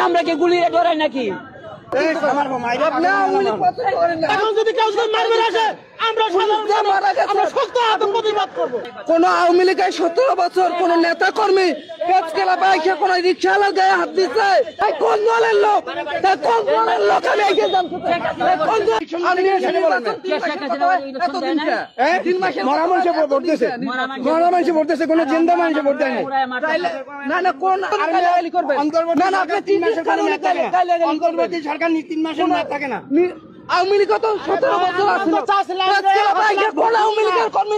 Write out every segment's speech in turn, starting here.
আমরা কি গুলি ধরাই নাকি? এখন যদি কেউ মারবে আসে আমরা শক্ত হাতে প্রতিবাদ করবো। কোন আওয়ামী লীগের 17 বছর কোন নেতা কর্মী কোন রিক্সাওয়ালার গায়ে হাত দিচ্ছে, কোন দলের লোক? কোন দলের লোক? আমি এগিয়ে জানতে চাই। মরা মানুষে ভোট দিয়েছে, মরা মানুষে ভোট দিয়েছে, কোন জিন্দা মানুষে ভোট দেয় না না কোন করবে না না আপনি 3 মাসের অন্তর্বর্তী সরকার 3 মাসের মেয়াদ থাকে না। আওয়ামী লীগ তো 17 বছর আছে, কোন আওয়ামী লীগের কর্মী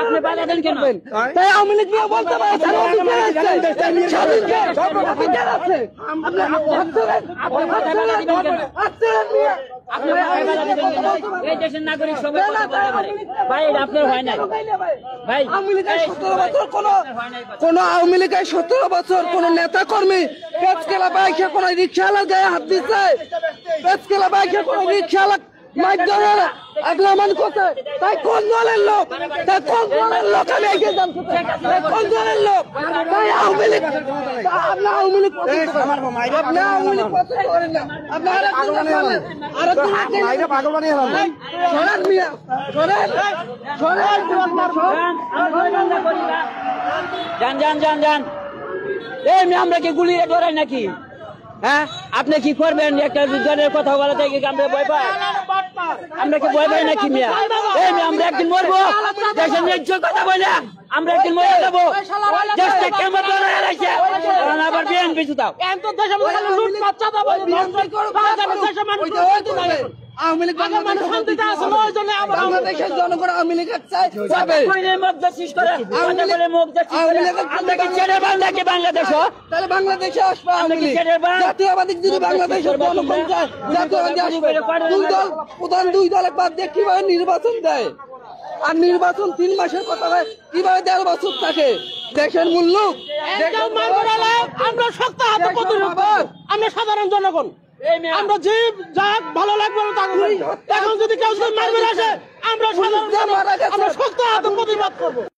আপনি বাইরে দেন কেন? তাই আওয়ামী লীগ নিয়ে বলতে পারে এই দেশের নাগরিক সবাই কথা বলতে পারে। ভাই এটা আপনার হয় নাই ভাই। কোন আওয়ামী লীগের 17 বছর কোন নেতা কর্মী কোন রিক্সাওয়ালার গায়ে হাত দিচ্ছে, কোন রিক্সাওয়ালা মাধ্যমের আক্রমণ করছে, তাই কোন দলের লোক? কোন দলের লোক? আমি এগিয়ে জানতে চাই। কোন দলের লোক? তাই আওয়ামী লীগ আপনি আওয়ামী লীগ আপনি আওয়ামী লীগ পছন্দ করেন না, আপনি পাগল বানিয়ে সরেন মিয়া, সরেন সরেন যান যান যান যান। এই আমরা কি গুলি ধরাই নাকি? হ্যাঁ, আপনি কি করবেন? একটা বিজ্ঞানের কথা বলা থেকে আমরা ভয় পাই? আমরা কি ভয় পাই নাকি মিয়া? এই আমরা একদিন মরবো, দেশের ন্যায্য কথা বলে আমরা একদিন মরে যাবো। দেশটা কেমন ধরে রাখছে আবার বিএনপি জুতাও। আওয়ামী লীগ বাংলাদেশের জনগণ আওয়ামী লীগ বাংলাদেশ তাহলে বাংলাদেশে আসবে আওয়ামী লীগ। জাতীয়বাদী যদি বাংলাদেশের জনগণ চায় জাতীয়বাদী আসবে। প্রধান দুই দল বাদ দিয়ে কিভাবে নির্বাচন দেয়? আর নির্বাচন 3 মাসের কথা হয়, কিভাবে 1.5 বছর থাকে? দেশের মূল্য আমরা শক্ত হাতে প্রতিবাদ, আমরা সাধারণ জনগণ, আমরা যে যাক ভালো লাগবে এখন যদি কেউ মারবে আসে আমরা শক্ত হাতে প্রতিবাদ করবো।